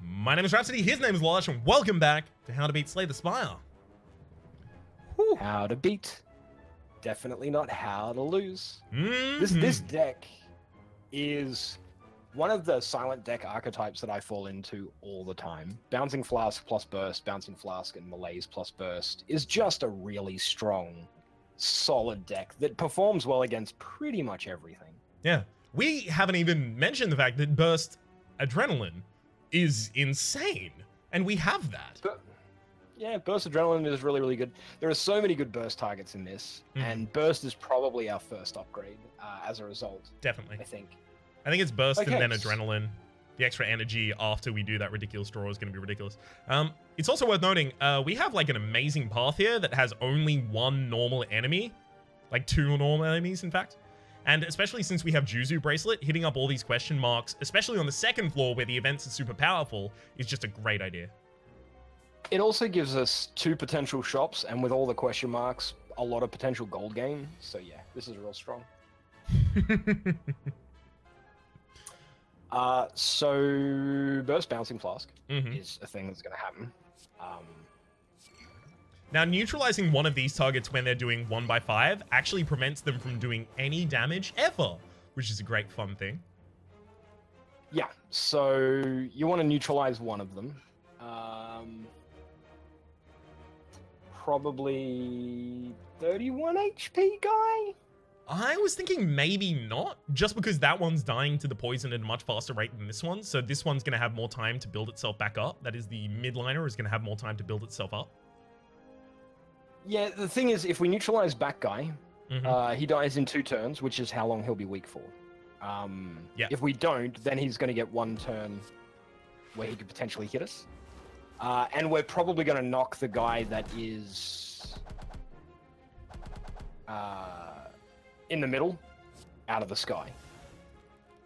My name is Rhapsody, his name is Lollash, and welcome back to How to Beat Slay the Spire. Whew. How to beat. Definitely not how to lose. Mm-hmm. This deck is one of the silent deck archetypes that I fall into all the time. Bouncing Flask plus Burst, Bouncing Flask and Malaise plus Burst is just a really strong, solid deck that performs well against pretty much everything. Yeah. We haven't even mentioned the fact that Burst Adrenaline is insane, and we have that. Yeah, Burst Adrenaline is really, really good. There are so many good Burst targets in this, and Burst is probably our first upgrade as a result. Definitely. I think it's Burst and then Adrenaline. The extra energy after we do that ridiculous draw is going to be ridiculous. It's also worth noting, we have like an amazing path here that has only one normal enemy. Like two normal enemies, in fact. And especially since we have Juzu Bracelet, hitting up all these question marks, especially on the second floor where the events are super powerful, is just a great idea. It also gives us two potential shops, and with all the question marks, a lot of potential gold gain. So yeah, this is real strong. So Burst Bouncing Flask is a thing that's going to happen. Now, neutralizing one of these targets when they're doing 1x5 actually prevents them from doing any damage ever, which is a great fun thing. Yeah, so you want to neutralize one of them. Probably 31 HP guy? I was thinking maybe not, just because that one's dying to the poison at a much faster rate than this one, so this one's going to have more time to build itself back up. That is, the midliner is going to have more time to build itself up. Yeah, the thing is, if we neutralize back guy, he dies in 2 turns, which is how long he'll be weak for. If we don't, then he's going to get 1 turn where he could potentially hit us. And we're probably going to knock the guy that is in the middle out of the sky.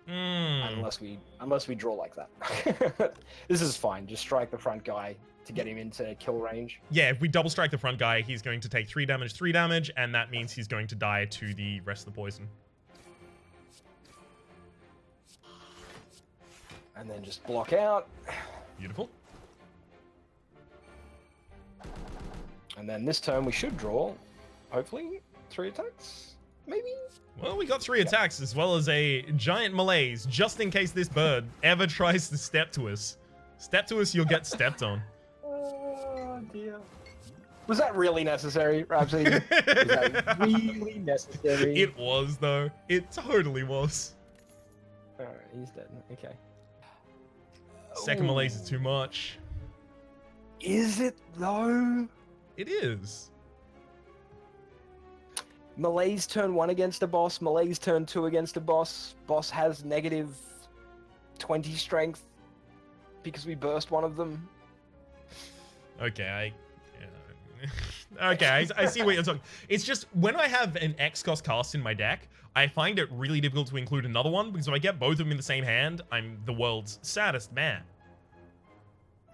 Unless we draw like that. This is fine. Just strike the front guy to get him into kill range. Yeah, if we double strike the front guy, he's going to take 3 damage, and that means he's going to die to the rest of the poison. And then just block out. Beautiful. And then this turn we should draw, hopefully, 3 attacks, maybe? Well, we got 3 attacks, as well as a giant malaise, just in case this bird ever tries to step to us. Step to us, you'll get stepped on. Oh, dear. Was that really necessary, Rhapsody? Was that really necessary? It was, though. It totally was. Alright, he's dead. Okay. Second malaise is too much. Is it, though? It is. Malaise turn 1 against a boss, Malaise turn 2 against a boss. Boss has negative 20 strength because we burst one of them. Okay, I see what you're talking. It's just when I have an X-Cost cast in my deck, I find it really difficult to include another one because if I get both of them in the same hand, I'm the world's saddest man.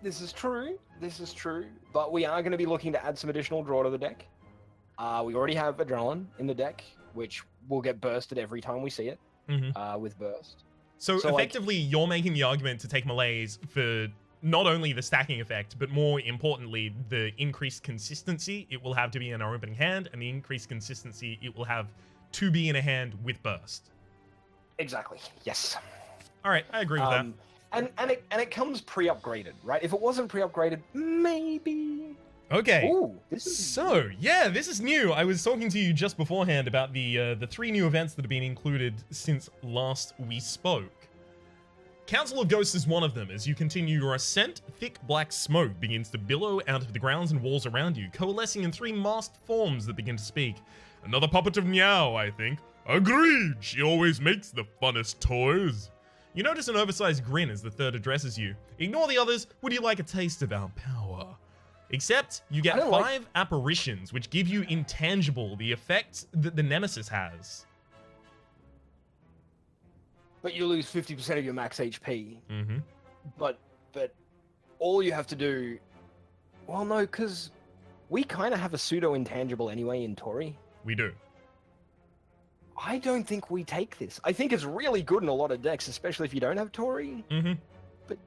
This is true, but we are going to be looking to add some additional draw to the deck. We already have Adrenaline in the deck, which will get bursted every time we see it with Burst. So effectively, you're making the argument to take Malaise for not only the stacking effect, but more importantly, the increased consistency it will have to be in our opening hand, and the increased consistency it will have to be in a hand with Burst. Exactly, yes. All right, I agree with that. And it comes pre-upgraded, right? If it wasn't pre-upgraded, maybe. Okay. Ooh, this is new. I was talking to you just beforehand about the 3 new events that have been included since last we spoke. Council of Ghosts is one of them. As you continue your ascent, thick black smoke begins to billow out of the grounds and walls around you, coalescing in 3 masked forms that begin to speak. Another puppet of Niao, I think. Agreed! She always makes the funnest toys. You notice an oversized grin as the third addresses you. Ignore the others. Would you like a taste of our power? Except you get 5 apparitions, which give you intangible, the effects that the Nemesis has. But you lose 50% of your max HP. But all you have to do... Well, no, because we kind of have a pseudo-intangible anyway in Tori. We do. I don't think we take this. I think it's really good in a lot of decks, especially if you don't have Tori. Mm-hmm. But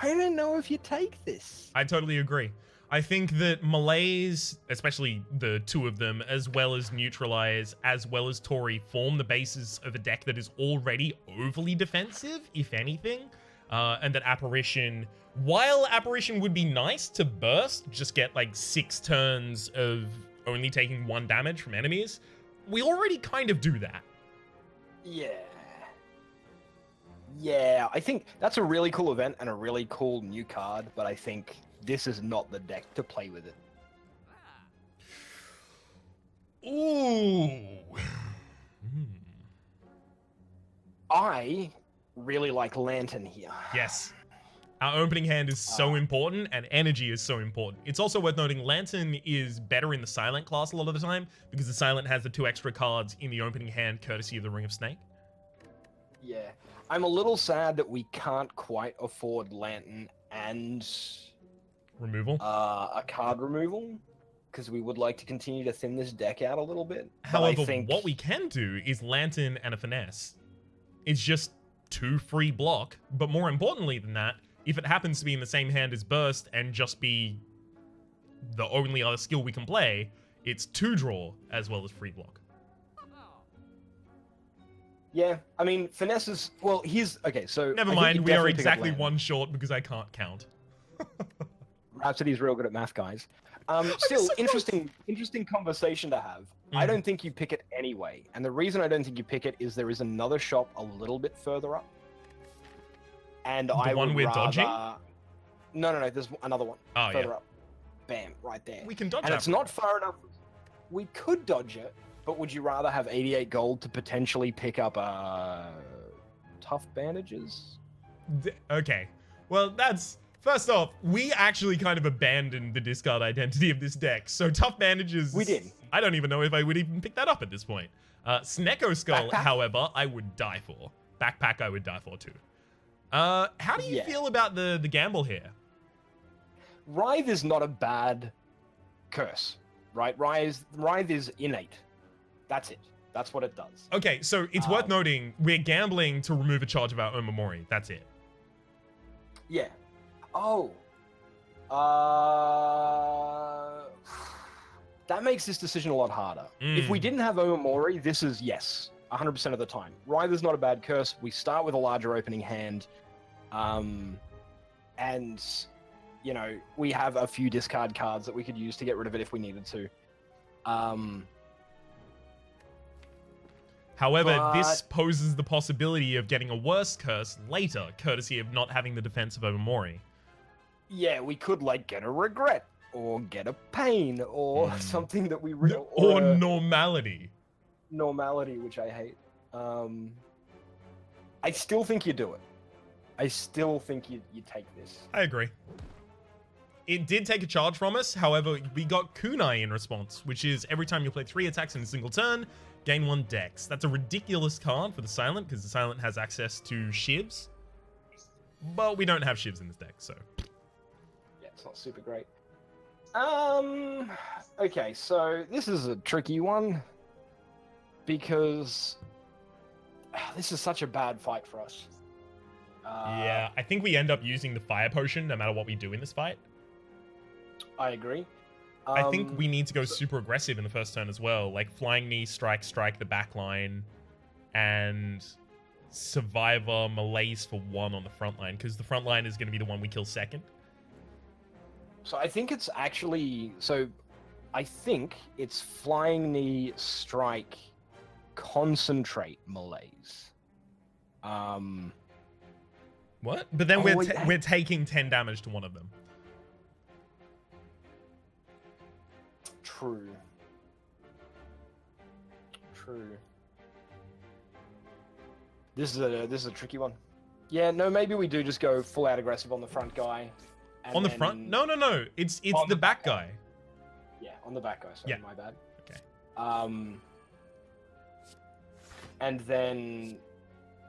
I don't know if you take this. I totally agree. I think that Malaise, especially the two of them, as well as Neutralize, as well as Tori, form the basis of a deck that is already overly defensive, if anything. And that Apparition, while Apparition would be nice to burst, just get like 6 turns of only taking 1 damage from enemies, we already kind of do that. Yeah. Yeah, I think that's a really cool event and a really cool new card, but I think this is not the deck to play with it. Ooh. I really like Lantern here. Yes. Our opening hand is so important, and energy is so important. It's also worth noting Lantern is better in the Silent class a lot of the time, because the Silent has the 2 extra cards in the opening hand, courtesy of the Ring of Snake. Yeah. I'm a little sad that we can't quite afford Lantern and... removal? A card removal, because we would like to continue to thin this deck out a little bit. However, what we can do is Lantern and a Finesse. It's just 2 free block, but more importantly than that, if it happens to be in the same hand as Burst and just be the only other skill we can play, it's 2 draw as well as free block. Yeah, I mean, Finesse is... Well, he's... Okay, so... Never mind, we are exactly 1 short because I can't count. Rhapsody's real good at math, guys. Still, interesting conversation to have. I don't think you pick it anyway. And the reason I don't think you pick it is there is another shop a little bit further up. And the one we're dodging? No, there's another one further up. Bam, right there. We can dodge and it's not far enough. We could dodge it, but would you rather have 88 gold to potentially pick up tough bandages? Okay. Well, that's... First off, we actually kind of abandoned the discard identity of this deck, so tough bandages... We did. I don't even know if I would even pick that up at this point. Snecko Skull, Backpack? however, I would die for. Backpack I would die for too. How do you feel about the gamble here? Writhe is not a bad curse, right? Writhe is innate. That's it. That's what it does. Okay, so it's worth noting, we're gambling to remove a charge of our Omamori. That's it. Yeah. Oh. That makes this decision a lot harder. If we didn't have Omamori, this is yes, 100% of the time. Writhe is not a bad curse. We start with a larger opening hand. And, you know, we have a few discard cards that we could use to get rid of it if we needed to. However, this poses the possibility of getting a worse curse later, courtesy of not having the defense of Omamori. Yeah, we could, like, get a regret, or get a pain, or something that we... Or normality. Normality, which I hate. I still think you do it. I still think you take this. I agree. It did take a charge from us, however, we got Kunai in response, which is every time you play 3 attacks in a single turn, gain 1 dex. That's a ridiculous card for the Silent, because the Silent has access to Shivs. But we don't have Shivs in this deck, so... Yeah, it's not super great. Okay, so this is a tricky one, because this is such a bad fight for us. Yeah, I think we end up using the Fire Potion no matter what we do in this fight. I agree. I think we need to go super aggressive in the first turn as well, like Flying Knee, strike the back line, and Survivor, Malaise for 1 on the front line, because the front line is going to be the one we kill second. So I think it's actually... So I think it's Flying Knee, strike, concentrate, Malaise. What? But then we're taking 10 damage to one of them. True. This is a tricky one. Yeah, no, maybe we do just go full out aggressive on the front guy. On the front? No. It's the back guy. Yeah, on the back guy. Sorry, my bad. Okay. And then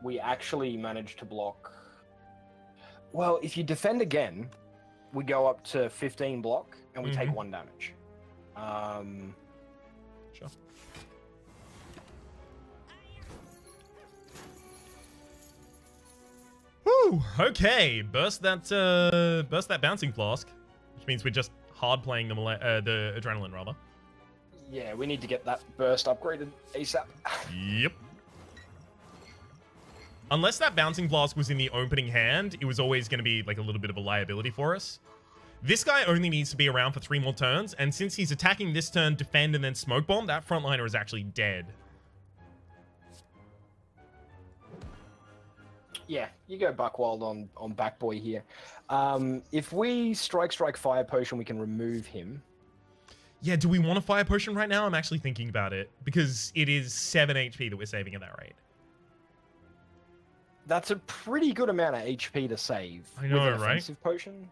we actually manage to block. Well, if you defend again, we go up to 15 block and we take 1 damage. Sure. Woo! Okay, burst that bouncing flask, which means we're just hard playing the adrenaline rather. Yeah, we need to get that burst upgraded ASAP. Yep. Unless that bouncing flask was in the opening hand, it was always going to be like a little bit of a liability for us. This guy only needs to be around for 3 more turns, and since he's attacking this turn, defend, and then smoke bomb, that frontliner is actually dead. Yeah, you go Buckwild on Backboy here. If we strike Fire Potion, we can remove him. Yeah, do we want a Fire Potion right now? I'm actually thinking about it, because it is 7 HP that we're saving at that rate. That's a pretty good amount of HP to save. I know, with an right? offensive potion.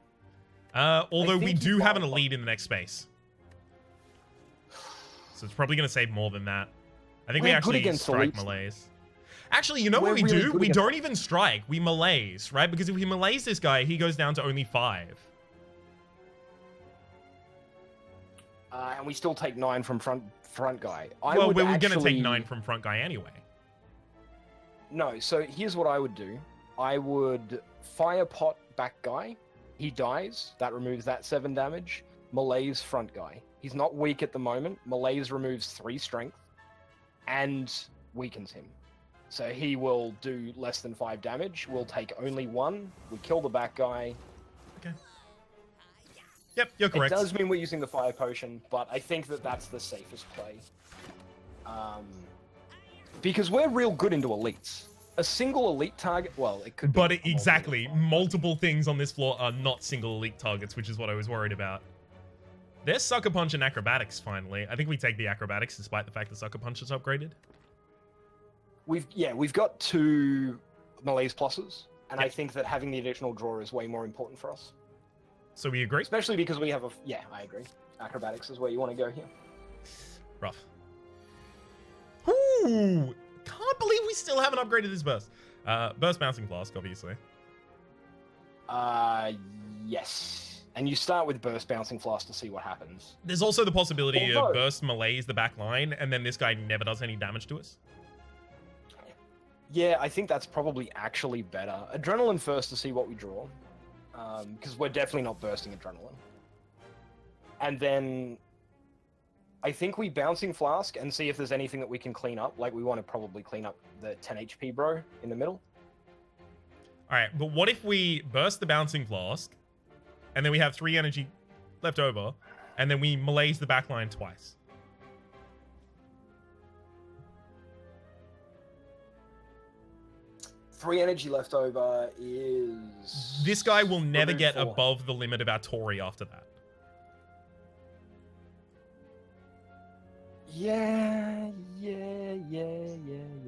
Although we do have an elite in the next space. So it's probably going to save more than that. I think we actually strike Malaise. Actually, you know what we do? We don't even strike. We Malaise, right? Because if we Malaise this guy, he goes down to only 5. And we still take 9 from front guy. Well, we're going to take 9 from front guy anyway. No, so here's what I would do. I would Fire Pot back guy. He dies. That removes that 7 damage. Malaise front guy. He's not weak at the moment. Malaise removes 3 strength and weakens him. So he will do less than 5 damage. We'll take only 1. We kill the back guy. Okay. Yep, you're correct. It does mean we're using the Fire Potion, but I think that that's the safest play. Because we're real good into elites. A single elite target, well, it could be... But exactly, multiple things on this floor are not single elite targets, which is what I was worried about. There's Sucker Punch and Acrobatics, finally. I think we take the Acrobatics despite the fact that Sucker Punch is upgraded. We've got 2 Malaise pluses, and I think that having the additional draw is way more important for us. So we agree? Especially because we have a... Yeah, I agree. Acrobatics is where you want to go here. Rough. Ooh! Can't believe we still haven't upgraded this burst. Burst Bouncing Flask, obviously. Yes. And you start with Burst Bouncing Flask to see what happens. There's also the possibility of Burst Malaise the back line, and then this guy never does any damage to us. Yeah, I think that's probably actually better. Adrenaline first to see what we draw. Because we're definitely not bursting Adrenaline. And then... I think we Bouncing Flask and see if there's anything that we can clean up. Like, we want to probably clean up the 10 HP bro in the middle. Alright, but what if we burst the Bouncing Flask, and then we have 3 energy left over, and then we Malaise the backline twice? Three energy left over is... This guy will never get above the limit of our Tori after that. Yeah.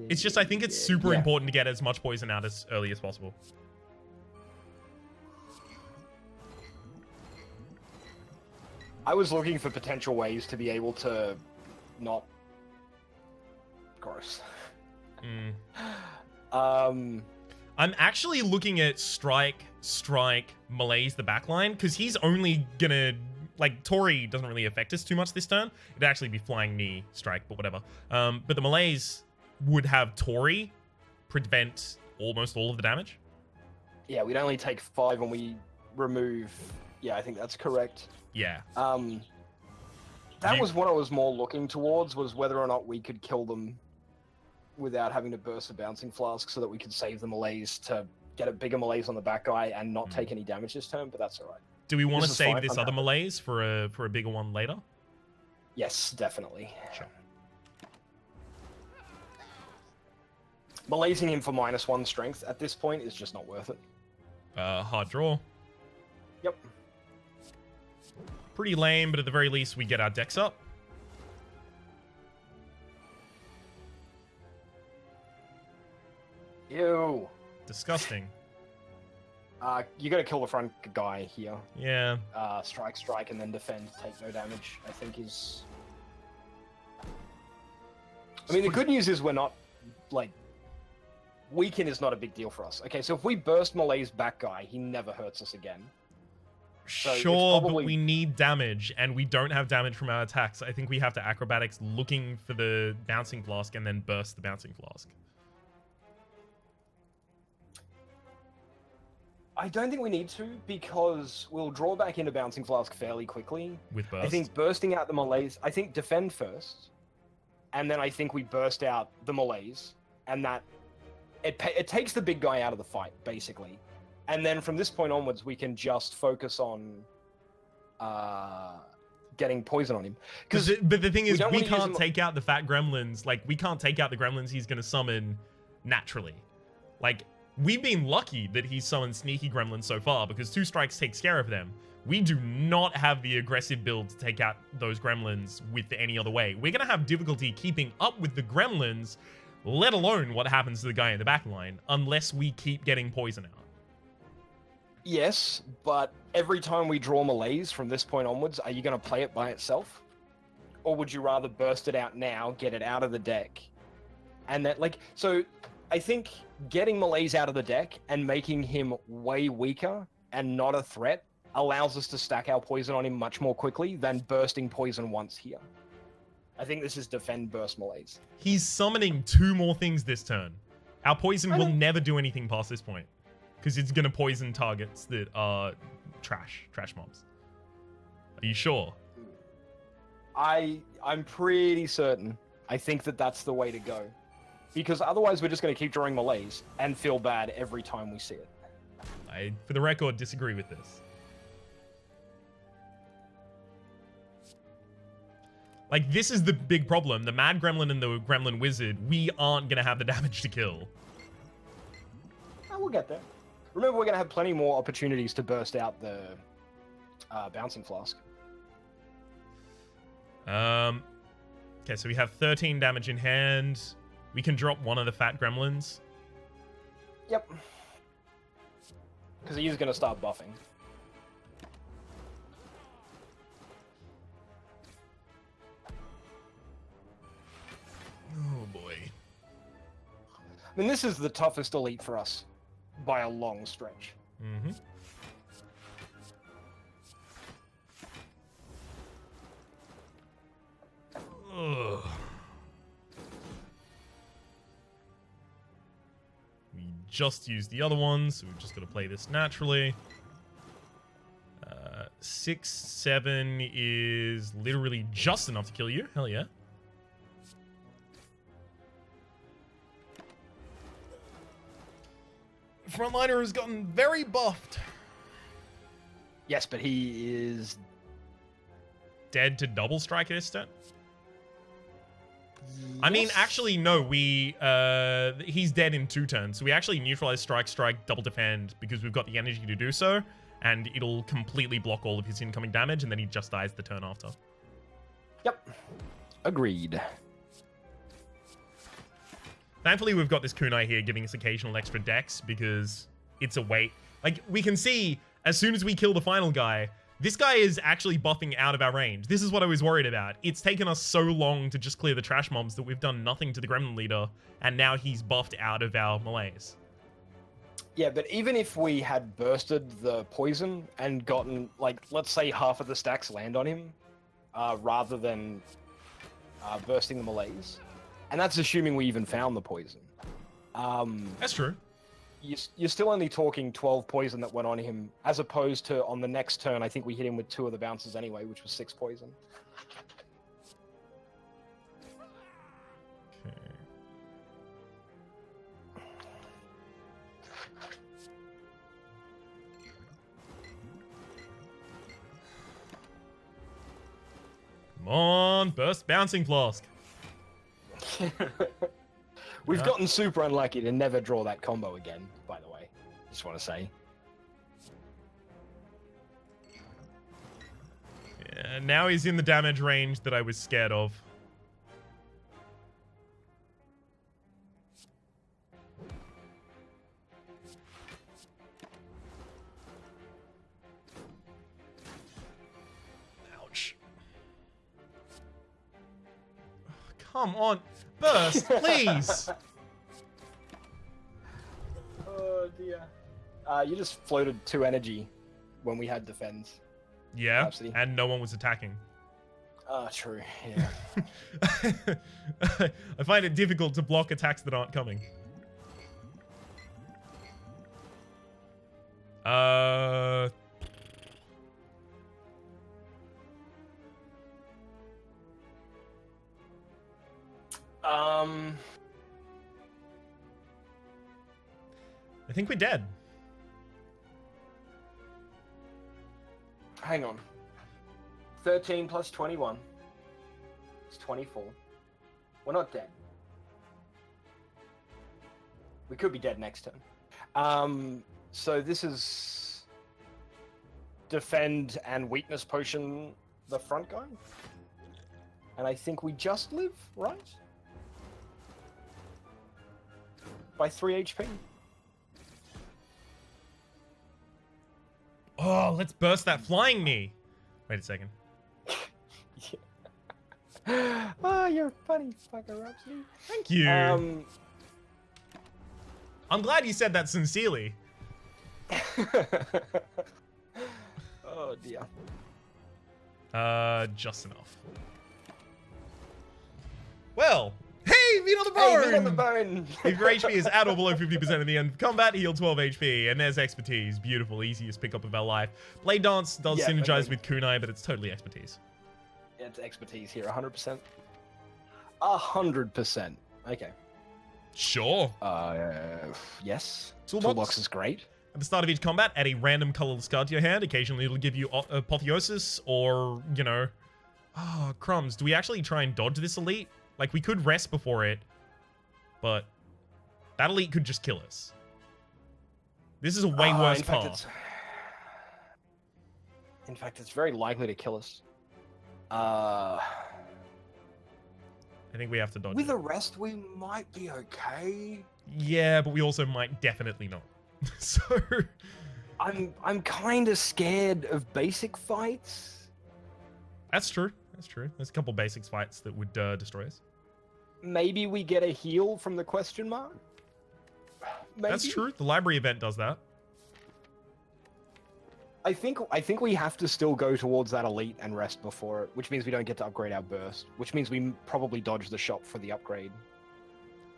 It's just, I think it's super important to get as much poison out as early as possible. I was looking for potential ways to be able to not... Gross. I'm actually looking at Strike, Malaise the backline, because he's only gonna... Like, Tori doesn't really affect us too much this turn. It'd actually be Flying Knee, Strike, but whatever. But the Malaise would have Tori prevent almost all of the damage. Yeah, we'd only take 5 when we remove... Yeah, I think that's correct. Yeah. That was what I was more looking towards, was whether or not we could kill them without having to burst a Bouncing Flask so that we could save the Malaise to get a bigger Malaise on the back guy and not take any damage this turn, but that's alright. Do we want to save this other Malaise for a bigger one later? Yes, definitely. Sure. Malaising him for -1 strength at this point is just not worth it. Hard draw. Yep. Pretty lame, but at the very least we get our decks up. Ew. Disgusting. You gotta kill the front guy here. Yeah. Strike, and then defend, take no damage, I think is... I mean, the good news is we're not, like... Weaken is not a big deal for us. Okay, so if we burst Malaise back guy, he never hurts us again. So sure, but we need damage, and we don't have damage from our attacks. I think we have to Acrobatics looking for the Bouncing Flask and then burst the Bouncing Flask. I don't think we need to, because we'll draw back into Bouncing Flask fairly quickly. With burst? I think bursting out the melees... I think defend first, and then I think we burst out the melees, and that... It takes the big guy out of the fight, basically. And then from this point onwards, we can just focus on getting poison on him. But the thing is, we can't take out the fat gremlins. Like, we can't take out the gremlins he's going to summon naturally. Like, we've been lucky that he's summoned sneaky gremlins so far, because 2 strikes takes care of them. We do not have the aggressive build to take out those gremlins with any other way. We're going to have difficulty keeping up with the gremlins, let alone what happens to the guy in the back line, unless we keep getting poison out. Yes, but every time we draw melees from this point onwards, are you going to play it by itself? Or would you rather burst it out now, get it out of the deck? And that, like, so I think getting melees out of the deck and making him way weaker and not a threat allows us to stack our poison on him much more quickly than bursting poison once here. I think this is defend burst melees. He's summoning 2 more things this turn. Our poison will never do anything past this point, because it's going to poison targets that are trash mobs. Are you sure? I'm pretty certain. I think that that's the way to go. Because otherwise we're just going to keep drawing melees and feel bad every time we see it. I, for the record, disagree with this. Like, this is the big problem. The Mad Gremlin and the Gremlin Wizard, we aren't going to have the damage to kill. Oh, we'll get there. Remember, we're going to have plenty more opportunities to burst out the Bouncing Flask. Okay, so we have 13 damage in hand. We can drop one of the fat gremlins. Yep. Because he is going to start buffing. Oh boy. I mean, this is the toughest elite for us by a long stretch. Mm-hmm. Ugh. We just used the other one, so we've just got to play this naturally. 6, 7 is literally just enough to kill you. Hell yeah. Frontliner has gotten very buffed. Yes, but he is dead to double strike this turn. Yes. I mean, actually, no. He's dead in 2 turns, so we actually neutralize strike, double defend because we've got the energy to do so, and it'll completely block all of his incoming damage, and then he just dies the turn after. Yep. Agreed. Thankfully, we've got this kunai here giving us occasional extra dex because it's a weight. Like, we can see as soon as we kill the final guy, this guy is actually buffing out of our range. This is what I was worried about. It's taken us so long to just clear the trash mobs that we've done nothing to the gremlin leader, and now he's buffed out of our melees. Yeah, but even if we had bursted the poison and gotten, like, let's say half of the stacks land on him, rather than bursting the melees, and that's assuming we even found the poison. That's true. You're still only talking 12 poison that went on him, as opposed to on the next turn, I think we hit him with 2 of the bounces anyway, which was 6 poison. Okay. Come on, burst Bouncing Flask. We've gotten super unlucky to never draw that combo again, by the way. Just want to say. Yeah, now he's in the damage range that I was scared of. Ouch. Come on. Burst, please. Oh dear. You just floated 2 energy when we had defends. Yeah, Rhapsody. And no one was attacking. True, yeah. I find it difficult to block attacks that aren't coming. Uh... I think we're dead. Hang on. 13 plus 21. It's 24. We're not dead. We could be dead next turn. So this is defend and weakness potion the front guy. And I think we just live, right? By 3 HP. Oh, let's burst that flying knee. Wait a second. Yeah. Oh, you're a funny fucker, Rhapsody. Thank you. I'm glad you said that sincerely. Oh dear. Just enough. Well, hey, meat on the bone! Hey, meat on the bone! If your HP is at or below 50% at the end of combat, heal 12 HP, and there's expertise. Beautiful, easiest pickup of our life. Blade Dance does synergize with Kunai, but it's totally expertise. Yeah, it's expertise here, 100%. 100%. Okay. Sure. Yes. Toolbox is great. At the start of each combat, add a random colorless card to your hand. Occasionally, it'll give you Apotheosis or, you know... Oh, crumbs. Do we actually try and dodge this elite? Like, we could rest before it, but that elite could just kill us. This is a way worse path. In fact, it's very likely to kill us. I think we have to dodge with it. a rest, we might be okay. Yeah, but we also might definitely not. So... I'm kind of scared of basic fights. That's true. That's true. There's a couple basics fights that would destroy us. Maybe we get a heal from the question mark? Maybe? That's true. The library event does that. I think we have to still go towards that elite and rest before it, which means we don't get to upgrade our burst, which means we probably dodge the shop for the upgrade.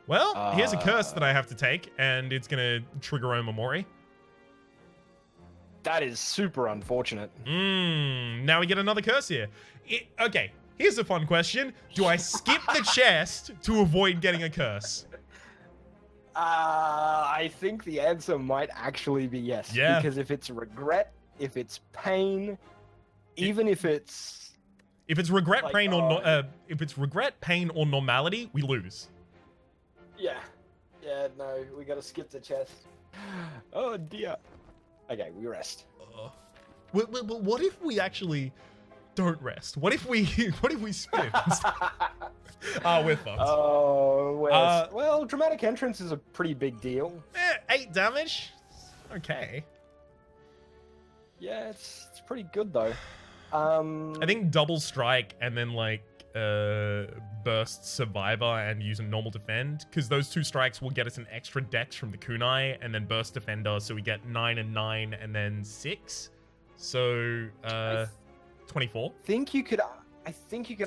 Well, here's a curse that I have to take, and it's going to trigger Omamori. That is super unfortunate. Now we get another curse here. Okay, here's a fun question. Do I skip the chest to avoid getting a curse? I think the answer might actually be yes. Yeah. Because if it's regret, if it's pain, even if it's... If it's regret, like, pain, or if it's regret, pain, or normality, we lose. Yeah. Yeah, no, we gotta skip the chest. Oh, dear. Okay, we rest. What if we actually don't rest? What if we spin? We're fucked. Oh, well, dramatic entrance is a pretty big deal. 8 damage. Okay. Yeah, it's pretty good though. I think double strike and then like burst survivor and use a normal defend, because those 2 strikes will get us an extra dex from the kunai, and then burst defender, so we get 9 and 9 and then 6. So 24. I think you could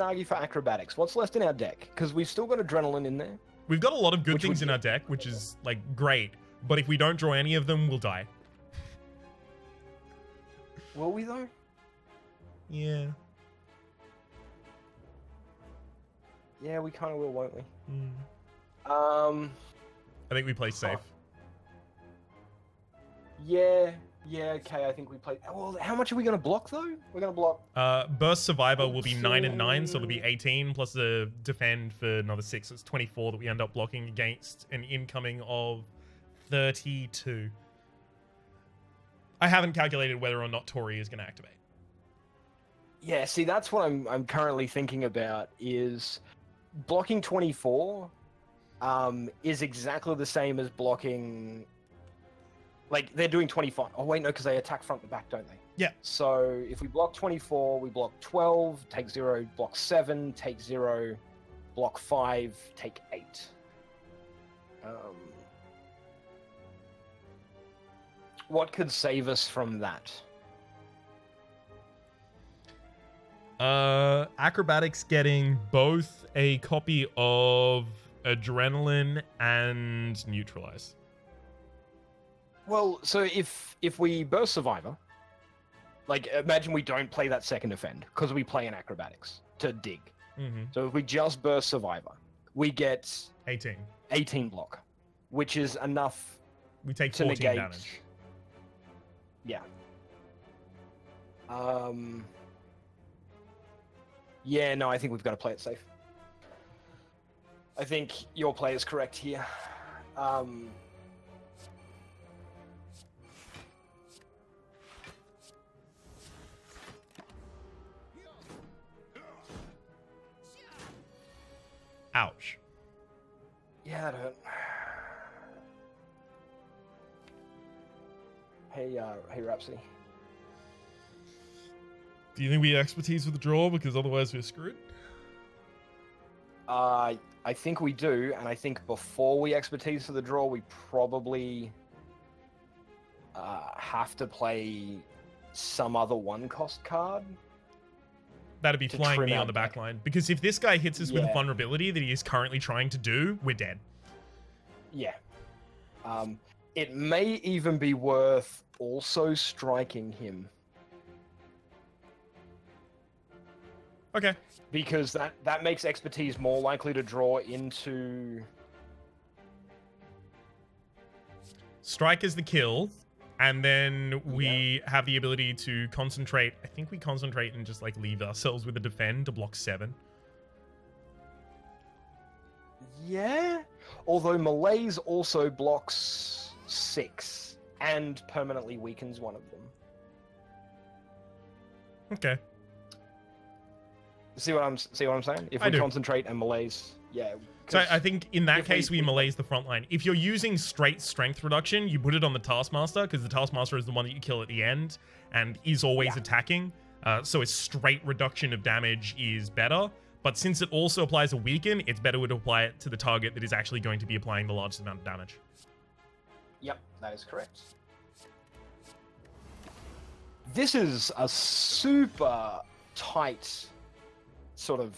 argue for acrobatics. What's left in our deck? Because we've still got adrenaline in there. We've got a lot of good things in our deck, which is like great. But if we don't draw any of them, we'll die. Will we though? Yeah. Yeah, we kind of will, won't we? I think we play safe. Yeah, okay, I think we play... Well, how much are we going to block, though? We're going to block... Burst Survivor will be 9 and 9, so it'll be 18, plus the Defend for another 6. It's 24 that we end up blocking against an incoming of 32. I haven't calculated whether or not Tori is going to activate. Yeah, see, that's what I'm currently thinking about, is... Blocking 24 is exactly the same as blocking... Like, they're doing 25. Oh, wait, no, because they attack front to back, don't they? Yeah. So, if we block 24, we block 12, take 0, block 7, take 0, block 5, take 8. What could save us from that? Acrobatics getting both a copy of Adrenaline and Neutralize. Well, so if we burst Survivor, like imagine we don't play that second defend because we play in acrobatics to dig. Mm-hmm. So if we just burst Survivor, we get 18 block, which is enough. We take 14 damage. Yeah. Yeah, no, I think we've got to play it safe. I think your play is correct here. Ouch. Yeah, that hurt. Hey, Rhapsody. Do you think we expertise with the draw? Because otherwise we're screwed? I think we do, and I think before we expertise for the draw, we probably have to play some other one-cost card. That'd be flying me on the back line. Because if this guy hits us with a vulnerability that he is currently trying to do, we're dead. Yeah. It may even be worth also striking him. Okay. Because that makes expertise more likely to draw into... Strike is the kill, and then we have the ability to concentrate. I think we concentrate and just like leave ourselves with a defend to block 7. Yeah, although Malaise also blocks 6 and permanently weakens one of them. Okay. See what I'm saying? If we concentrate and Malaise, yeah. So I think in that case we Malaise the front line. If you're using straight strength reduction, you put it on the Taskmaster because the Taskmaster is the one that you kill at the end and is always attacking. So a straight reduction of damage is better. But since it also applies a weaken, it's better to apply it to the target that is actually going to be applying the largest amount of damage. Yep, that is correct. This is a super tight sort of...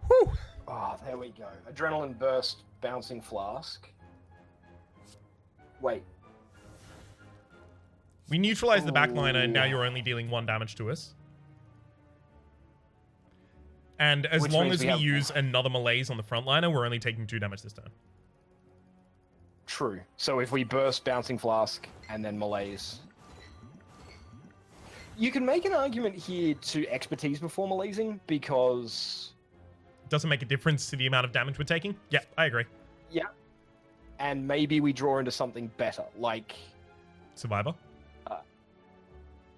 Whew. Oh, there we go. Adrenaline burst, bouncing flask. Wait. We neutralize the backliner, and now you're only dealing 1 damage to us. And as long as we use another Malaise on the frontliner, we're only taking 2 damage this turn. True. So if we burst Bouncing Flask and then Malaise... You can make an argument here to expertise before Malaising, because... It doesn't make a difference to the amount of damage we're taking? Yeah, I agree. Yeah. And maybe we draw into something better, like... Survivor?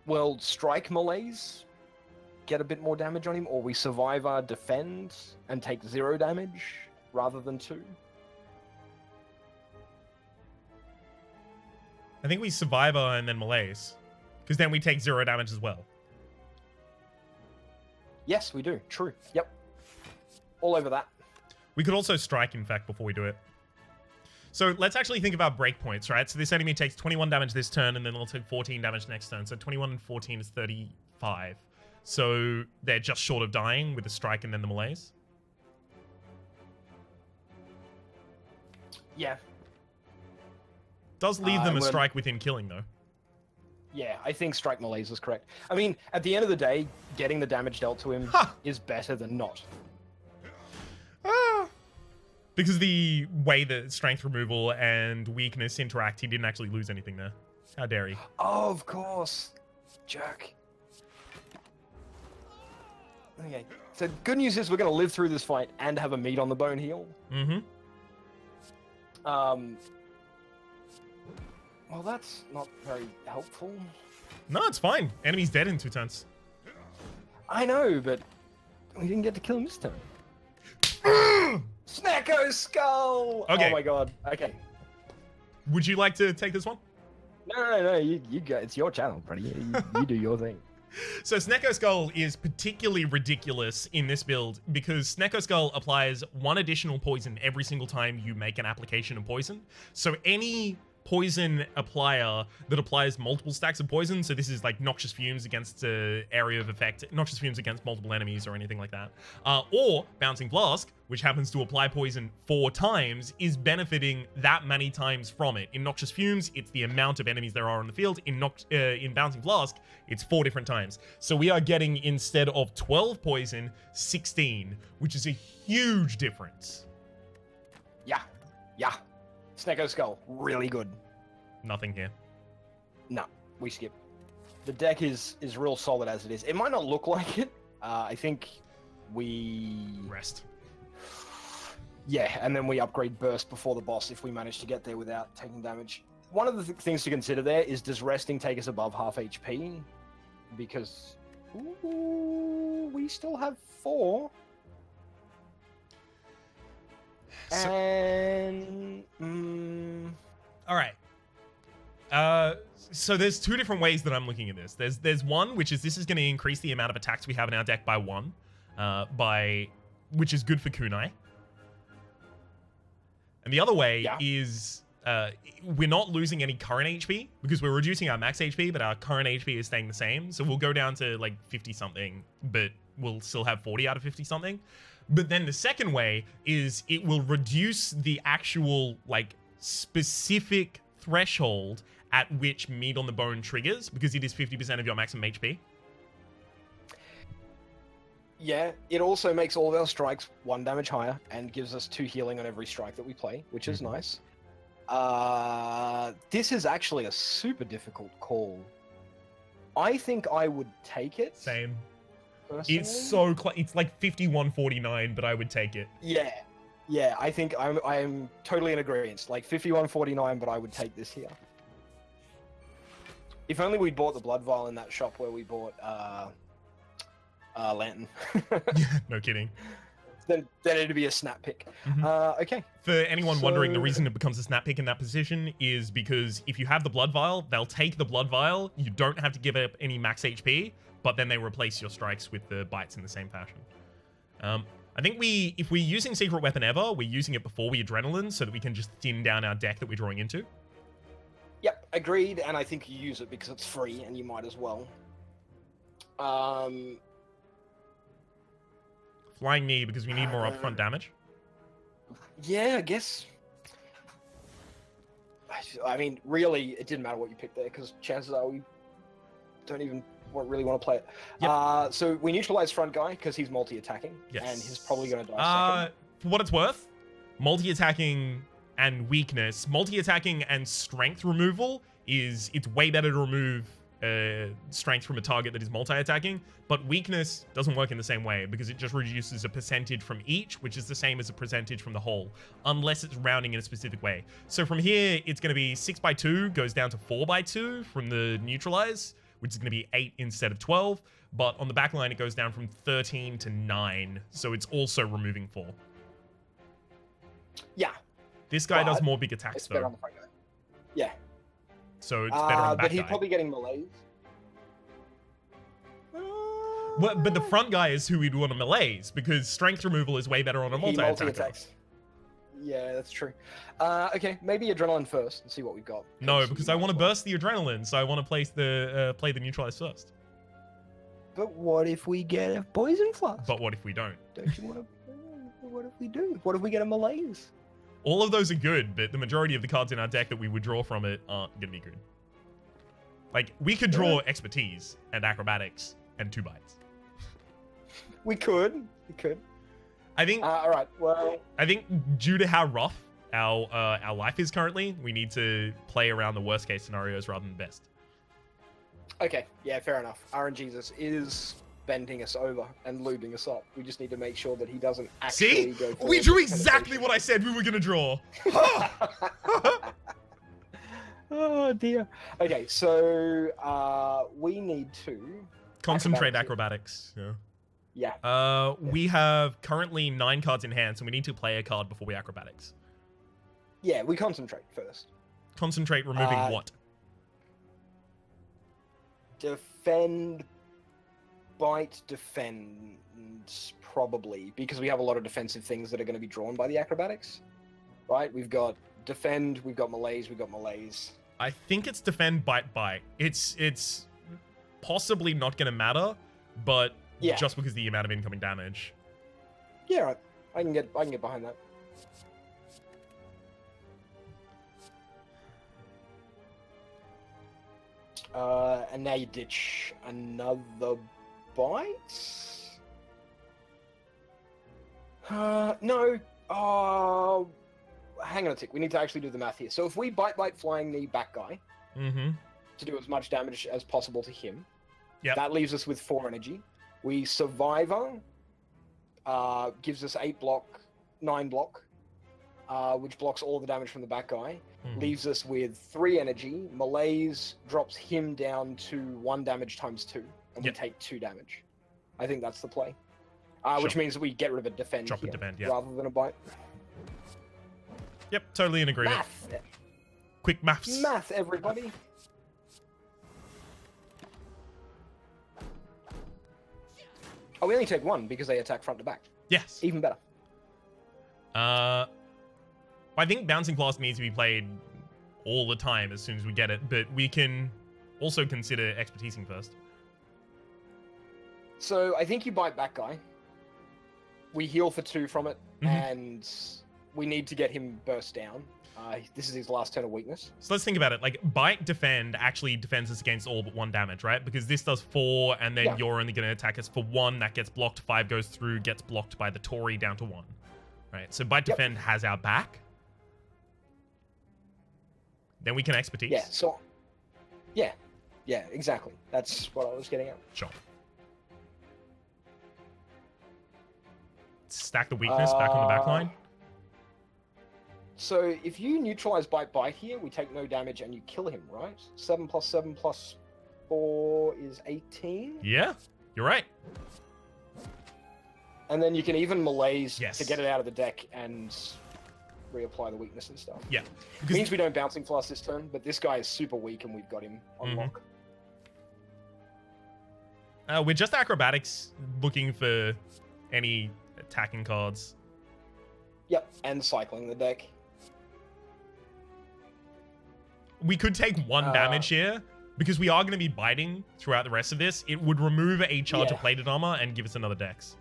Well, strike Malaise, get a bit more damage on him, or we Survivor, defend, and take 0 damage, rather than 2. I think we Survivor and then Malaise. Because then we take 0 damage as well. Yes, we do. True. Yep. All over that. We could also strike, in fact, before we do it. So let's actually think about breakpoints, right? So this enemy takes 21 damage this turn, and then they'll take 14 damage next turn. So 21 and 14 is 35. So they're just short of dying with the strike and then the Malaise. Yeah. Does leave them a strike within killing, though. Yeah, I think strike Malaise is correct. I mean, at the end of the day, getting the damage dealt to him is better than not. Because the way that strength removal and weakness interact, he didn't actually lose anything there. How dare he? Oh, of course. Jerk. Okay, so good news is we're going to live through this fight and have a meat on the bone heal. Mm-hmm. Well, that's not very helpful. No, it's fine. Enemy's dead in 2 turns. I know, but we didn't get to kill him this turn. Snecko Skull! Okay. Oh my god. Okay. Would you like to take this one? No. You go. It's your channel, buddy. You do your thing. So Snecko Skull is particularly ridiculous in this build because Snecko Skull applies 1 additional poison every single time you make an application of poison. So any poison applier that applies multiple stacks of poison. So this is like Noxious Fumes against area of effect, Noxious Fumes against multiple enemies or anything like that. Or Bouncing Blast, which happens to apply poison 4 times, is benefiting that many times from it. In Noxious Fumes, it's the amount of enemies there are on the field. In Bouncing Blast, it's 4 different times. So we are getting, instead of 12 poison, 16, which is a huge difference. Yeah. Snecko Skull, really good. Nothing here. No, we skip. The deck is real solid as it is. It might not look like it. I think we... Rest. Yeah, and then we upgrade Burst before the boss if we manage to get there without taking damage. One of the things to consider there is, does resting take us above half HP? Because we still have 4. So, and all right. So there's 2 different ways that I'm looking at this. There's one, which is this is going to increase the amount of attacks we have in our deck by 1, which is good for kunai. And the other way is we're not losing any current HP because we're reducing our max HP, but our current HP is staying the same. So we'll go down to like 50 something, but we'll still have 40 out of 50 something. But then the second way is it will reduce the actual like specific threshold at which Meat on the Bone triggers, because it is 50% of your maximum HP. Yeah, it also makes all of our strikes 1 damage higher and gives us 2 healing on every strike that we play, which is nice. This is actually a super difficult call. I think I would take it. Same. Personally. It's so close. It's like 51-49, but I would take it. Yeah. I think I'm totally in agreement. Like 51-49, but I would take this here. If only we'd bought the Blood Vial in that shop where we bought Lantern. Yeah, no kidding. Then it'd be a snap pick. Okay. For anyone wondering, the reason it becomes a snap pick in that position is because if you have the Blood Vial, they'll take the Blood Vial. You don't have to give up any max HP, but then they replace your strikes with the bites in the same fashion. I think if we're using Secret Weapon ever, we're using it before we Adrenaline so that we can just thin down our deck that we're drawing into. Yep, agreed, and I think you use it because it's free, and you might as well. Flying Knee because we need more upfront damage. Yeah, I guess. I mean, really, it didn't matter what you picked there, because chances are we don't even really want to play it. Yep. So we neutralize front guy because he's multi-attacking, and he's probably going to die second. For what it's worth, multi-attacking and weakness, multi-attacking and strength removal it's way better to remove strength from a target that is multi-attacking, but weakness doesn't work in the same way because it just reduces a percentage from each, which is the same as a percentage from the whole, unless it's rounding in a specific way. So from here, it's going to be 6x2 goes down to 4x2 from the neutralize, which is going to be 8 instead of 12, but on the back line, it goes down from 13 to 9, so it's also removing 4. Yeah. This guy does more big attacks, it's better on the front guy. Yeah. So it's better on the back but he's guy. probably getting melees. Well, but the front guy is who we'd want to melees, because strength removal is way better on a multi-attacker. Yeah, that's true. Okay, maybe Adrenaline first and see what we've got. No, because I want to burst the Adrenaline, so I want to place play the neutralize first. But what if we get a Poison Flask? But what if we don't? Don't you want to... What if we do? What if we get a melees? All of those are good, but the majority of the cards in our deck that we would draw from it aren't going to be good. Like, we could draw Expertise and Acrobatics and 2 bites. We could. I think... all right, well... I think due to how rough our life is currently, we need to play around the worst case scenarios rather than the best. Okay, yeah, fair enough. RNGesus is bending us over and lubing us up. We just need to make sure that he doesn't actually go for... We drew exactly what I said we were going to draw! Oh, dear. Okay, so we need to... Concentrate Acrobatics. Yeah. We have currently 9 cards in hand, so we need to play a card before we Acrobatics. Yeah, we concentrate first. Concentrate removing what? Defend... Bite, defend, probably, because we have a lot of defensive things that are going to be drawn by the Acrobatics, right? We've got defend, we've got Malaise, we've got Malaise. I think it's defend, bite. It's possibly not going to matter, but just because of the amount of incoming damage. Yeah, right. I can get behind that. And now you ditch another bite? No. Hang on a tick. We need to actually do the math here. So if we bite, flying knee, back guy, to do as much damage as possible to him, that leaves us with 4 energy. We Survivor gives us 8 block, 9 block, which blocks all the damage from the back guy. Leaves us with 3 energy. Malaise drops him down to 1 damage times 2, and we take 2 damage. I think that's the play. Which means that we get rid of a defend Drop here, a defend, rather than a bite. Yep, totally in agreement. Math! Quick maths. Math, everybody! Oh, we only take 1 because they attack front to back. Yes. Even better. I think Bouncing Blast needs to be played all the time as soon as we get it, but we can also consider expertising first. So I think you bite back guy. We heal for 2 from it, and we need to get him burst down. This is his last turn of weakness. So let's think about it. Like, bite defend actually defends us against all but 1 damage, right? Because this does 4, and then you're only going to attack us for 1. That gets blocked. 5 goes through, gets blocked by the Tory down to 1. Right? So bite defend has our back. Then we can expertise. Yeah, so... Yeah, exactly. That's what I was getting at. Sure. Stack the weakness back on the back line. So if you neutralize bite here, we take no damage and you kill him, right? 7 plus 7 plus 4 is 18. Yeah, you're right. And then you can even Malaise to get it out of the deck and reapply the weakness and stuff. Yeah. It means we don't Bouncing Blast this turn, but this guy is super weak and we've got him on lock. We're just acrobatics looking for any attacking cards. Yep, and cycling the deck. We could take 1 damage here, because we are going to be biting throughout the rest of this. It would remove a charge of plated armor and give us another dex.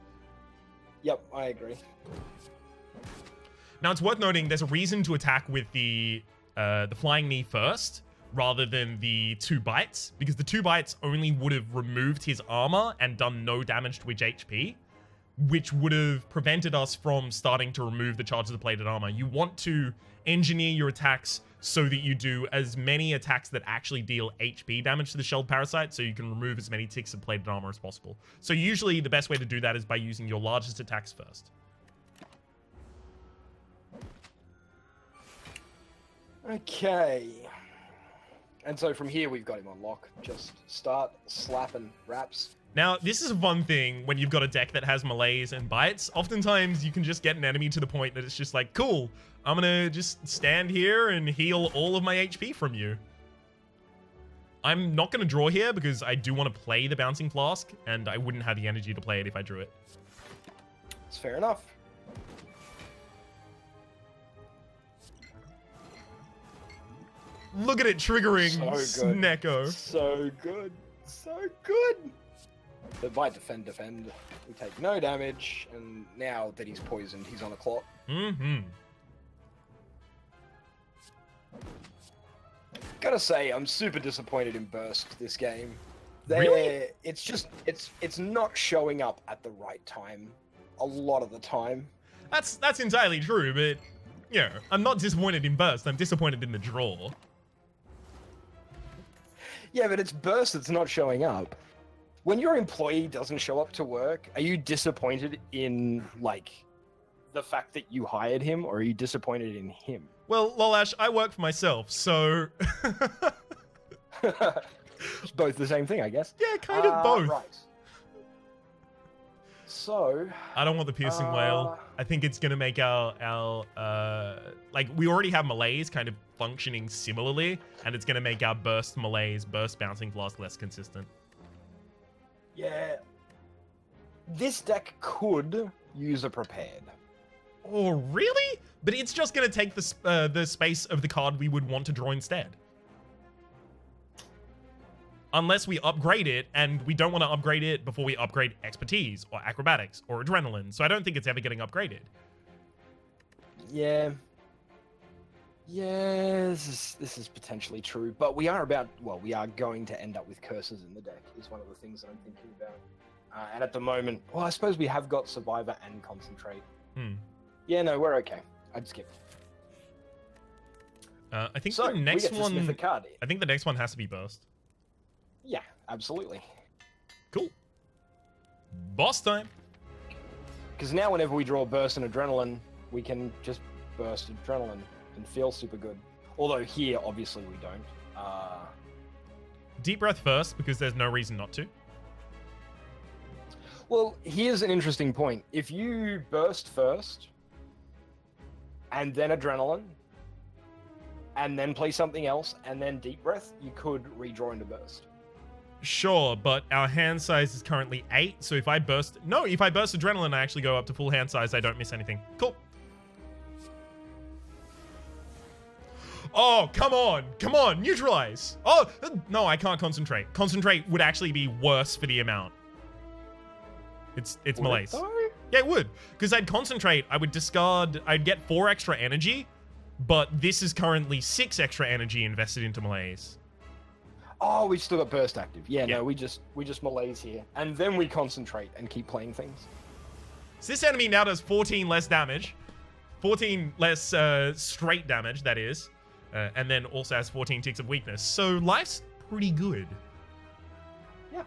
Yep, I agree. Now, it's worth noting there's a reason to attack with the flying knee first, rather than the 2 bites, because the 2 bites only would have removed his armor and done no damage to his HP, which would have prevented us from starting to remove the charges of plated armor. You want to engineer your attacks so that you do as many attacks that actually deal HP damage to the shelled parasite, so you can remove as many ticks of plated armor as possible. So usually the best way to do that is by using your largest attacks first. Okay. And so from here we've got him on lock. Just start slapping Raps. Now, this is a fun thing when you've got a deck that has Malaise and bites. Oftentimes, you can just get an enemy to the point that it's just like, cool, I'm gonna just stand here and heal all of my HP from you. I'm not gonna draw here because I do want to play the Bouncing Flask, and I wouldn't have the energy to play it if I drew it. It's fair enough. Look at it triggering Snecko. So good. So good. The bite, defend. We take no damage, and now that he's poisoned, he's on a clock. Gotta say, I'm super disappointed in Burst this game. Really? It's not showing up at the right time a lot of the time. That's entirely true, but you know, I'm not disappointed in Burst. I'm disappointed in the draw. Yeah, but it's Burst that's not showing up. When your employee doesn't show up to work, are you disappointed in, like, the fact that you hired him, or are you disappointed in him? Well, Lollash, I work for myself, so... It's both the same thing, I guess. Yeah, kind of both. Right. So... I don't want the Piercing Whale. I think it's going to make our like, we already have Malaise kind of functioning similarly, and it's going to make our Burst Malaise, Burst Bouncing Blast less consistent. Yeah. This deck could use a prepared. Oh, really? But it's just going to take the space of the card we would want to draw instead. Unless we upgrade it, and we don't want to upgrade it before we upgrade expertise or acrobatics or adrenaline. So I don't think it's ever getting upgraded. Yeah. Yeah, this is potentially true, but we are going to end up with curses in the deck, is one of the things that I'm thinking about. And at the moment, well, I suppose we have got Survivor and Concentrate. Yeah, no, we're okay. I'd skip. I think the next one. The card. I think the next one has to be Burst. Yeah, absolutely. Cool. Boss time. Because now, whenever we draw Burst and Adrenaline, we can just burst Adrenaline and feel super good. Although here, obviously, we don't. Deep breath first, because there's no reason not to. Well, here's an interesting point. If you burst first, and then Adrenaline, and then play something else, and then Deep Breath, you could redraw into Burst. Sure, but our hand size is currently 8, so if I burst Adrenaline, I actually go up to full hand size, I don't miss anything. Cool. Oh, come on, neutralize. Oh, no, I can't concentrate. Concentrate would actually be worse for the amount. It's malaise. Yeah, it would. Because I'd concentrate, I would discard, I'd get 4 extra energy, but this is currently 6 extra energy invested into malaise. Oh, we've still got burst active. Yeah, no, we just malaise here. And then we concentrate and keep playing things. So this enemy now does 14 less damage. 14 less straight damage, that is. And then also has 14 ticks of weakness. So life's pretty good. Yeah.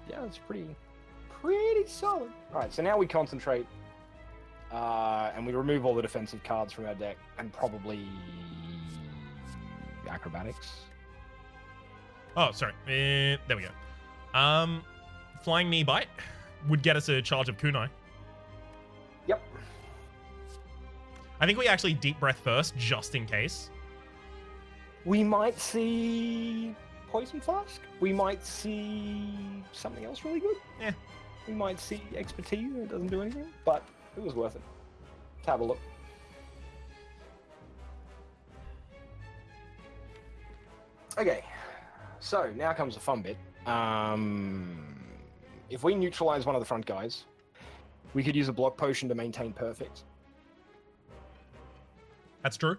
Yeah, it's pretty solid. Alright, so now we concentrate. And we remove all the defensive cards from our deck. And probably acrobatics. Oh, sorry. There we go. Flying Knee Bite would get us a charge of kunai. Yep. I think we actually Deep Breath first, just in case. We might see Poison Flask. We might see something else really good. Yeah. We might see Expertise and it doesn't do anything, but it was worth it. Let's have a look. Okay. So, now comes the fun bit. If we neutralize one of the front guys, we could use a block potion to maintain perfect. That's true.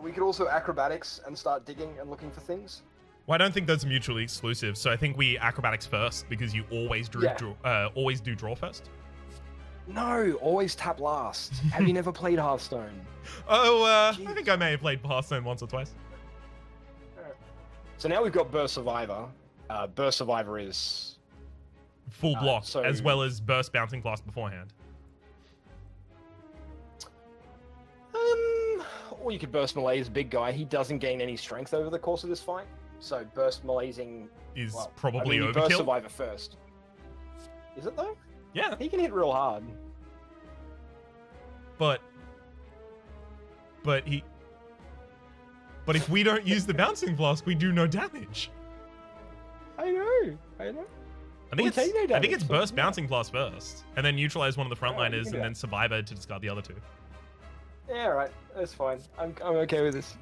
We could also acrobatics and start digging and looking for things. Well, I don't think those are mutually exclusive, so I think we acrobatics first, because you always do draw first. No, always tap last. Have you never played Hearthstone? Oh, I think I may have played Hearthstone once or twice. So now we've got Burst Survivor. Burst Survivor is full block, as well as Burst Bouncing Blast beforehand. Or you could Burst Malaise, big guy. He doesn't gain any strength over the course of this fight. So Burst Malaising is probably overkill. Burst Survivor first. Is it though? Yeah. He can hit real hard. But if we don't use the Bouncing Flask, we do no damage. I know. I think it's Burst Bouncing Blast first, and then neutralize one of the frontliners, and then Survivor to discard the other 2. Yeah, right. That's fine. I'm okay with this.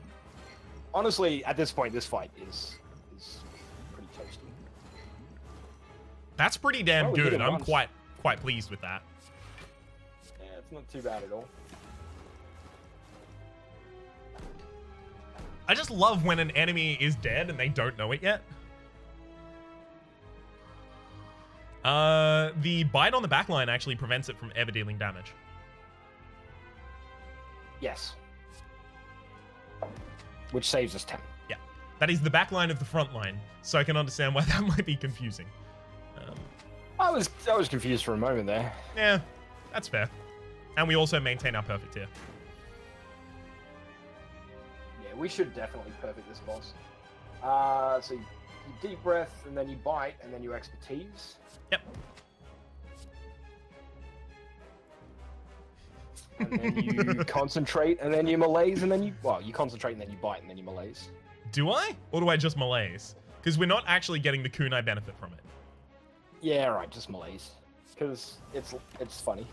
Honestly, at this point, this fight is pretty toasty. That's pretty damn good. I'm quite pleased with that. Yeah, it's not too bad at all. I just love when an enemy is dead and they don't know it yet. The bite on the backline actually prevents it from ever dealing damage. Yes. Which saves us 10. Yeah. That is the backline of the front line, so I can understand why that might be confusing. I was confused for a moment there. Yeah, that's fair. And we also maintain our perfect here. Yeah, we should definitely perfect this boss. So you deep breath, and then you bite, and then you expertise. Yep. And then you concentrate, and then you malaise, and then you concentrate, and then you bite, and then you malaise. Do I? Or do I just malaise? Because we're not actually getting the kunai benefit from it. Yeah, right, just malaise. Because it's funny.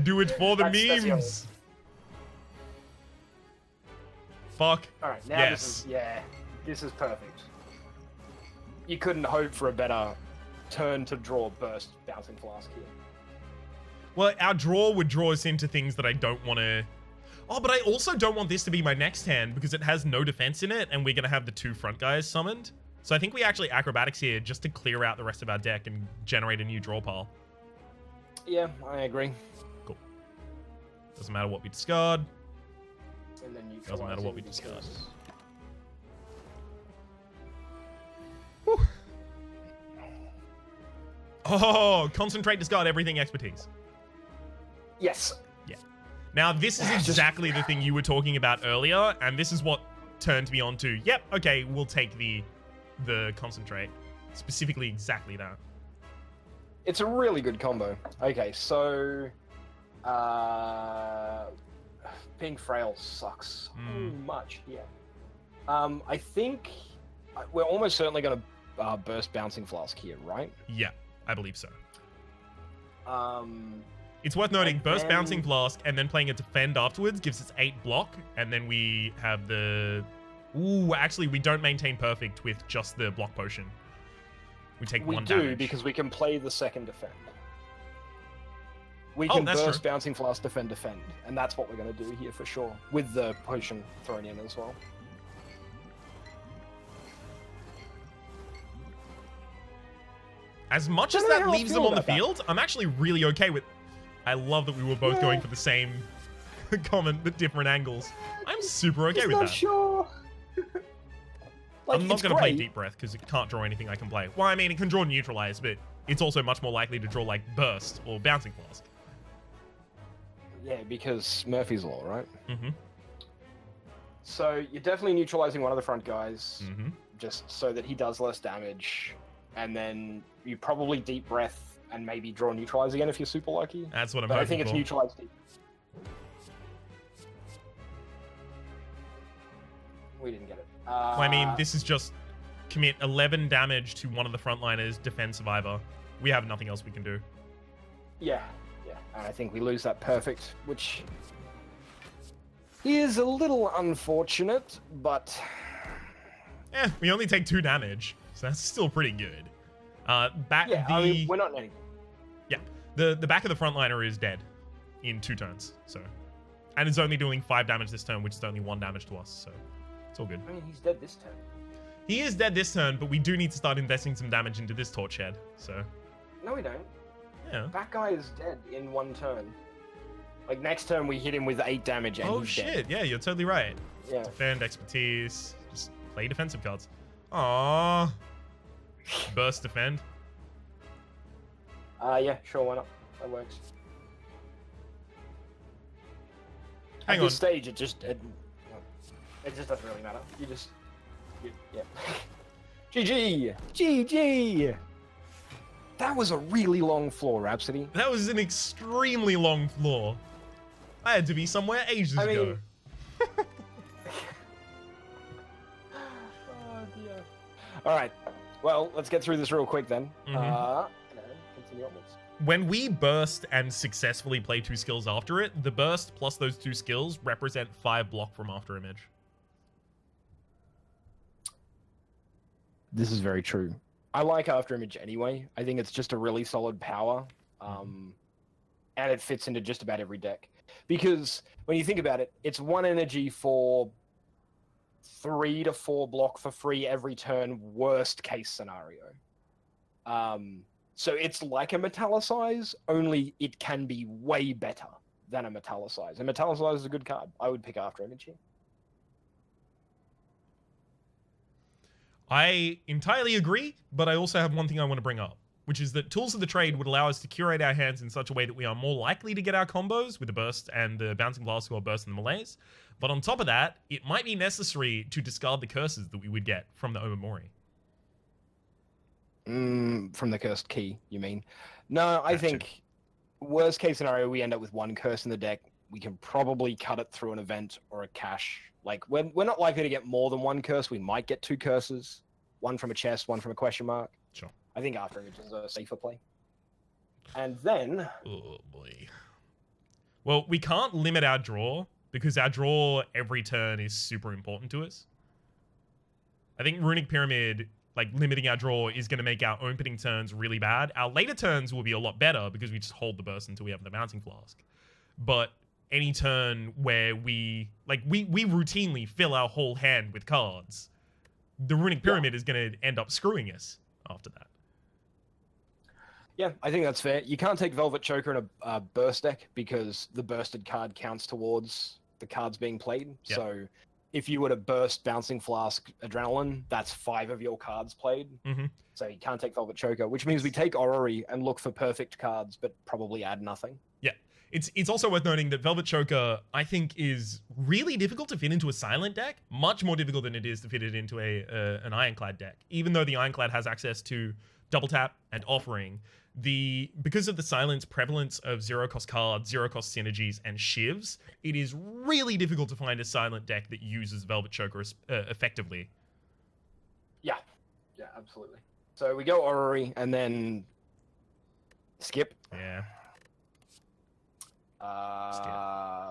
Do it for the memes. Fuck. All right, now yes. this is perfect. You couldn't hope for a better turn to draw burst bouncing flask here. Well, our draw would draw us into things that I don't want to... Oh, but I also don't want this to be my next hand because it has no defense in it and we're going to have the 2 front guys summoned. So I think we actually acrobatics here just to clear out the rest of our deck and generate a new draw pile. Yeah, I agree. Cool. Doesn't matter what we discard. And then doesn't matter what we discard. Oh, concentrate, discard everything, expertise. Yes. Yeah. Now, this is exactly the thing you were talking about earlier, and this is what turned me on to, yep, okay, we'll take the concentrate. Specifically exactly that. It's a really good combo. Okay, so... Being frail sucks so much here. I think we're almost certainly going to burst bouncing flask here, right? Yeah, I believe so. It's worth noting, burst bouncing flask and then playing a defend afterwards gives us 8 block, and then we have the... Ooh, actually, we don't maintain perfect with just the block potion. We take 1 damage. We do, because we can play the second defend. We can burst bouncing flask, defend, and that's what we're going to do here for sure, with the potion thrown in as well. As much as that leaves them on the field, I'm actually really okay with... I love that we were both going for the same comment, but different angles. I'm super okay with that. Not sure. I'm not going to play Deep Breath because it can't draw anything I can play. Well, I mean, it can draw Neutralize, but it's also much more likely to draw like Burst or Bouncing Flask. Yeah, because Murphy's Law, right? Mm-hmm. So you're definitely neutralizing one of the front guys, just so that he does less damage, and then you probably Deep Breath and maybe draw Neutralize again if you're super lucky. That's what I'm hoping for. I think it's Neutralize Deep. We didn't get it. Well, I mean, this is just commit 11 damage to one of the frontliners, defend Survivor. We have nothing else we can do. Yeah. And I think we lose that perfect, which is a little unfortunate, but... we only take 2 damage, so that's still pretty good. I mean, we're not netting. Yeah, the back of the frontliner is dead in 2 turns, so... And it's only doing 5 damage this turn, which is only 1 damage to us, so it's all good. I mean, he's dead this turn. He is dead this turn, but we do need to start investing some damage into this torch shed, so... No, we don't. Yeah. That guy is dead in 1 turn. Like, next turn we hit him with 8 damage and he's dead. Yeah, you're totally right. Yeah. Defend, expertise, just play defensive cards. Aww. Burst, defend. Yeah, sure, why not? That works. Hang At this stage, it just doesn't really matter. Yeah. GG! GG! That was a really long floor, Rhapsody. That was an extremely long floor. I had to be somewhere ages ago. Oh, dear. Alright. Well, let's get through this real quick then. Continue onwards. When we burst and successfully play 2 skills after it, the burst plus those 2 skills represent 5 block from After Image. This is very true. I like After Image anyway. I think it's just a really solid power. And it fits into just about every deck. Because when you think about it, it's 1 energy for 3 to 4 block for free every turn, worst case scenario. So it's like a Metallicize, only it can be way better than a Metallicize. And Metallicize is a good card. I would pick After Image here. I entirely agree, but I also have one thing I want to bring up, which is that Tools of the Trade would allow us to curate our hands in such a way that we are more likely to get our combos with the Burst and the Bouncing Blast or Burst and the Malaise. But on top of that, it might be necessary to discard the curses that we would get from the Omamori. From the Cursed Key, you mean? No, I think worst case scenario, we end up with 1 curse in the deck. We can probably cut it through an event or a cache. Like, we're not likely to get more than 1 curse. We might get 2 curses. 1 from a chest, 1 from a question mark. Sure. I think After Image is a safer play. And then... Oh, boy. Well, we can't limit our draw, because our draw every turn is super important to us. I think Runic Pyramid, like, limiting our draw is going to make our opening turns really bad. Our later turns will be a lot better, because we just hold the burst until we have the Mounting Flask. But any turn where we routinely fill our whole hand with cards, the Runic Pyramid is going to end up screwing us after that. Yeah, I think that's fair. You can't take Velvet Choker in a burst deck because the bursted card counts towards the cards being played. Yep. So if you were to burst Bouncing Flask Adrenaline, that's 5 of your cards played. Mm-hmm. So you can't take Velvet Choker, which means we take Orrery and look for perfect cards, but probably add nothing. Yeah. It's also worth noting that Velvet Choker, I think, is really difficult to fit into a Silent deck. Much more difficult than it is to fit it into an Ironclad deck. Even though the Ironclad has access to Double Tap and Offering, because of the Silent's prevalence of zero-cost cards, zero-cost synergies, and shivs, it is really difficult to find a Silent deck that uses Velvet Choker effectively. Yeah, absolutely. So we go Orrery, and then skip. Yeah.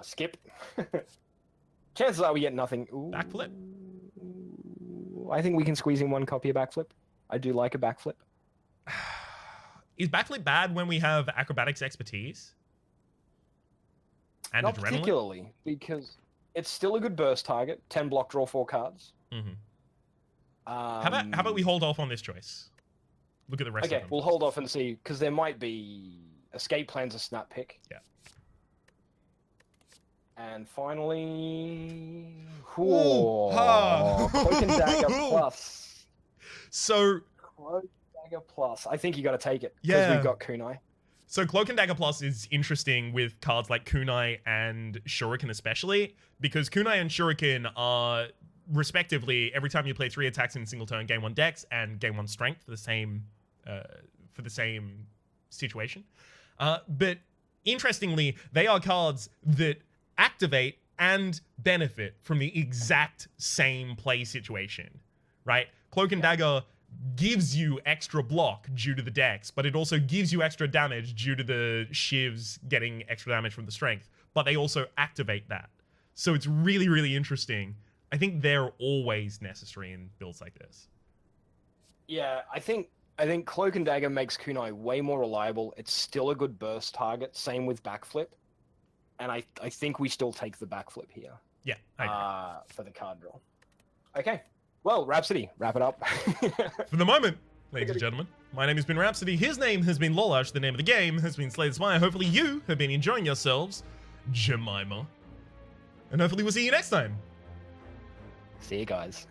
Skip. Chances are we get nothing. Ooh, backflip. I think we can squeeze in 1 copy of backflip. I do like a backflip. Is backflip bad when we have acrobatics expertise? And Not adrenaline? particularly, because it's still a good burst target. 10 block, draw 4 cards. Mm-hmm. How about we hold off on this choice? Look at the rest of them. Okay, we'll hold off and see, because there might be escape plans a snap pick. Yeah. And finally... Ooh, Cloak and Dagger Plus. So... Cloak and Dagger Plus. I think you got to take it, yeah, because we've got Kunai. So Cloak and Dagger Plus is interesting with cards like Kunai and Shuriken especially, because Kunai and Shuriken are, respectively, every time you play 3 attacks in a single turn, gain 1 dex and gain 1 strength for the same situation. But interestingly, they are cards that activate and benefit from the exact same play situation, right? Cloak and Dagger gives you extra block due to the dex, but it also gives you extra damage due to the shivs getting extra damage from the strength, but they also activate that. So it's really, really interesting. I think they're always necessary in builds like this. Yeah, I think Cloak and Dagger makes Kunai way more reliable. It's still a good burst target. Same with backflip. And I think we still take the backflip here. Yeah, I agree. For the card draw. Okay. Well, Rhapsody, wrap it up. For the moment, ladies and gentlemen, my name has been Rhapsody. His name has been Lollash. The name of the game has been Slay the Spire. Hopefully you have been enjoying yourselves, Jemima. And hopefully we'll see you next time. See you guys.